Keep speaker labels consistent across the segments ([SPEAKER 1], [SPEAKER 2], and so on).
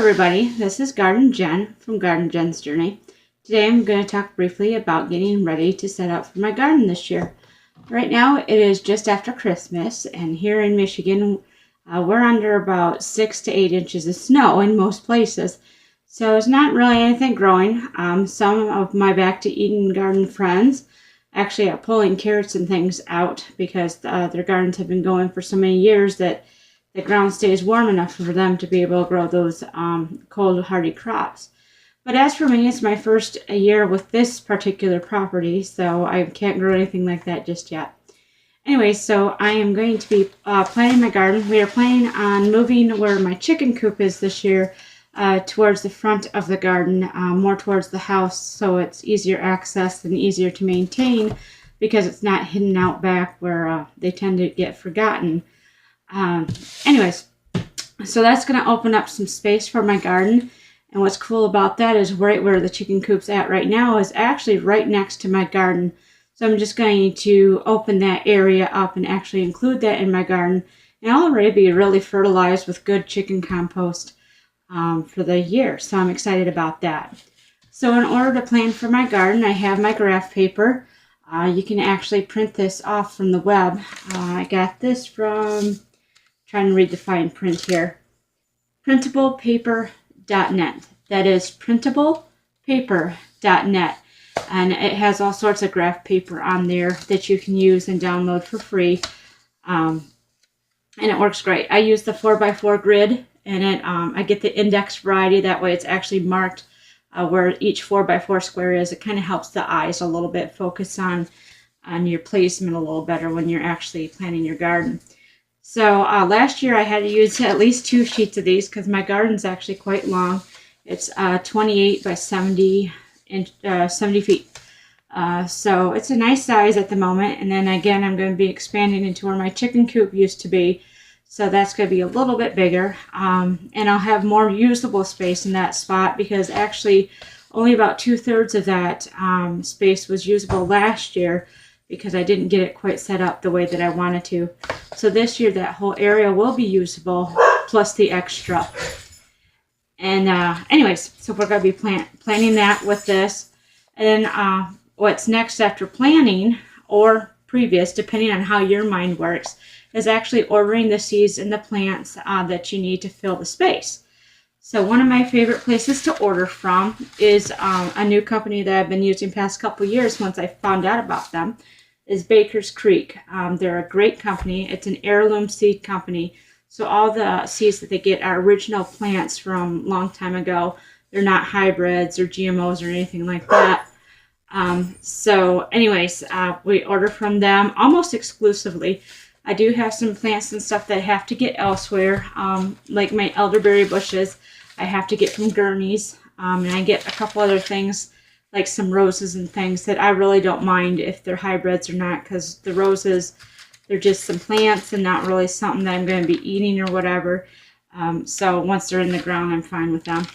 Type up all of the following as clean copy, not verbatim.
[SPEAKER 1] everybody, this is Garden Jen from Garden Jen's Journey. Today I'm going to talk briefly about getting ready to set out for my garden this year. Right now it is just after Christmas, and here in Michigan we're under about 6 to 8 inches of snow in most places. So it's not really anything growing. Some of my Back to Eden garden friends actually are pulling carrots and things out because their gardens have been going for so many years that the ground stays warm enough for them to be able to grow those cold hardy crops. But as for me, it's my first year with this particular property, so I can't grow anything like that just yet. Anyway, so I am going to be planting my garden. We are planning on moving where my chicken coop is this year towards the front of the garden, more towards the house, so it's easier access and easier to maintain because it's not hidden out back where they tend to get forgotten. Anyways, so that's going to open up some space for my garden. And what's cool about that is right where the chicken coop's at right now is actually right next to my garden. So I'm just going to open that area up and actually include that in my garden. And I'll already be really fertilized with good chicken compost for the year. So I'm excited about that. So in order to plan for my garden, I have my graph paper. You can actually print this off from the web. I got this from... trying to read the fine print here. Printablepaper.net. That is printablepaper.net. And it has all sorts of graph paper on there that you can use and download for free. And it works great. I use the 4x4 grid, and I get the index variety. That way it's actually marked where each 4x4 square is. It kind of helps the eyes a little bit focus on your placement a little better when you're actually planting your garden. So last year I had to use at least 2 sheets of these because my garden's actually quite long. It's 28 by 70 feet. So it's a nice size at the moment. And then again, I'm going to be expanding into where my chicken coop used to be. So that's going to be a little bit bigger. And I'll have more usable space in that spot because actually only about 2/3 of that space was usable last year, because I didn't get it quite set up the way that I wanted to. So this year that whole area will be usable, plus the extra. And anyways, so we're going to be planting that with this. And then what's next after planting, or previous, depending on how your mind works, is actually ordering the seeds and the plants that you need to fill the space. So one of my favorite places to order from is a new company that I've been using past couple years once I found out about them. Is Baker's Creek. They're a great company. It's an heirloom seed company. So all the seeds that they get are original plants from a long time ago. They're not hybrids or GMOs or anything like that. So anyways, we order from them almost exclusively. I do have some plants and stuff that I have to get elsewhere, like my elderberry bushes. I have to get from Gurney's, and I get a couple other things like some roses and things that I really don't mind if they're hybrids or not, because the roses, they're just some plants and not really something that I'm going to be eating or whatever. So once they're in the ground, I'm fine with them.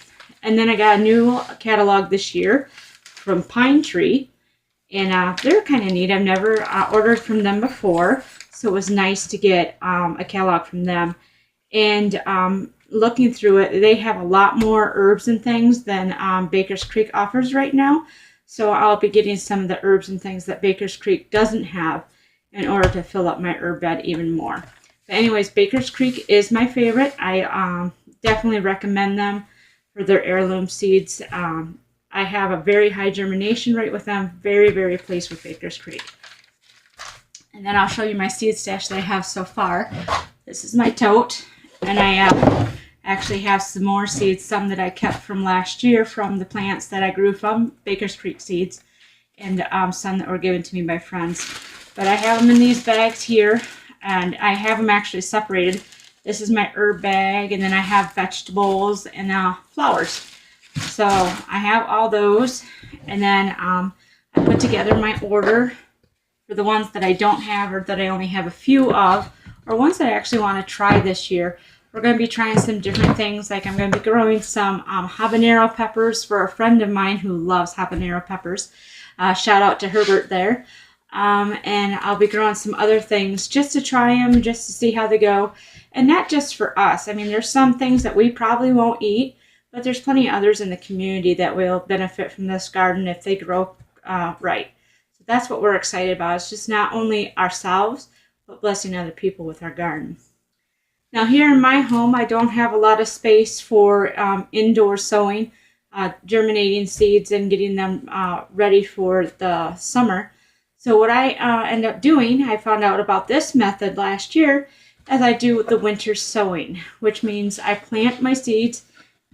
[SPEAKER 1] And then I got a new catalog this year from Pine Tree, and they're kind of neat. I've never ordered from them before, so it was nice to get a catalog from them. And looking through it, they have a lot more herbs and things than Baker's Creek offers right now. So I'll be getting some of the herbs and things that Baker's Creek doesn't have in order to fill up my herb bed even more. But anyways, Baker's Creek is my favorite. I definitely recommend them for their heirloom seeds. I have a very high germination rate with them. Very, very pleased with Baker's Creek. And then I'll show you my seed stash that I have so far. This is my tote. And I actually have some more seeds, some that I kept from last year from the plants that I grew from Baker's Creek seeds, and some that were given to me by friends. But I have them in these bags here, and I have them actually separated. This is my herb bag, and then I have vegetables and flowers. So I have all those, and then I put together my order for the ones that I don't have or that I only have a few of, or ones that I actually want to try this year. We're going to be trying some different things. Like I'm going to be growing some habanero peppers for a friend of mine who loves habanero peppers. Shout out to Herbert there. And I'll be growing some other things just to try them, just to see how they go. And not just for us. I mean, there's some things that we probably won't eat, but there's plenty of others in the community that will benefit from this garden if they grow right. So that's what we're excited about. It's just not only ourselves, but blessing other people with our garden. Now here in my home, I don't have a lot of space for indoor sowing, germinating seeds and getting them ready for the summer. So what I end up doing, I found out about this method last year, as I do the winter sowing, which means I plant my seeds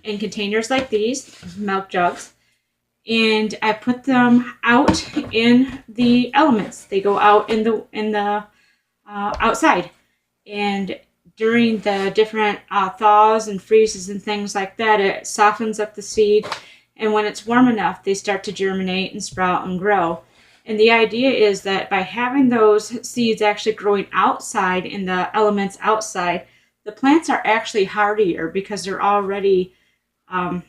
[SPEAKER 1] in containers like these, milk jugs, and I put them out in the elements. They go out in the outside, and during the different thaws and freezes and things like that, it softens up the seed, and when it's warm enough, they start to germinate and sprout and grow. And the idea is that by having those seeds actually growing outside in the elements outside, the plants are actually hardier because they're already, I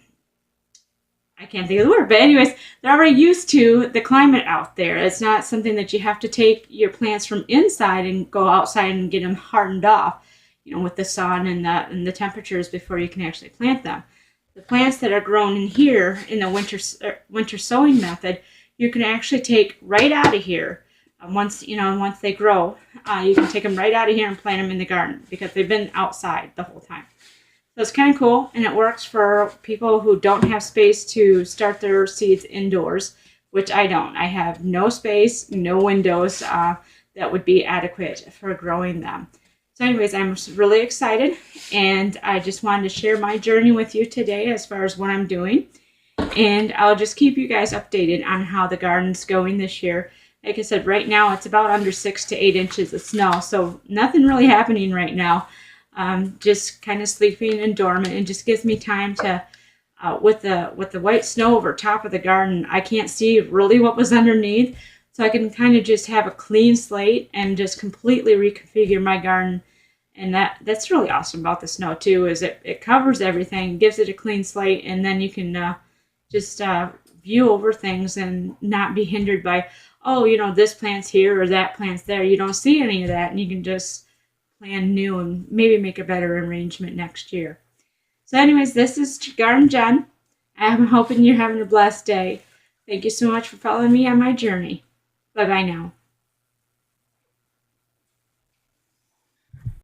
[SPEAKER 1] can't think of the word, but anyways, they're already used to the climate out there. It's not something that you have to take your plants from inside and go outside and get them hardened off, with the sun and the temperatures before you can actually plant them. The plants that are grown in here in the winter sowing method, you can actually take right out of here. Once they grow, you can take them right out of here and plant them in the garden because they've been outside the whole time. So it's kind of cool, and it works for people who don't have space to start their seeds indoors, which I don't. I have no space, no windows that would be adequate for growing them. So anyways, I'm really excited, and I just wanted to share my journey with you today as far as what I'm doing. And I'll just keep you guys updated on how the garden's going this year. Like I said, right now it's about under 6 to 8 inches of snow, so nothing really happening right now. Just kind of sleeping and dormant, and just gives me time to, with the white snow over top of the garden, I can't see really what was underneath, so I can kind of just have a clean slate and just completely reconfigure my garden. And that's really awesome about the snow too, is it covers everything, gives it a clean slate, and then you can just view over things and not be hindered by, this plant's here or that plant's there. You don't see any of that, and you can just plan new and maybe make a better arrangement next year. So anyways, this is Garden Jen. I'm hoping you're having a blessed day. Thank you so much for following me on my journey. Bye-bye now.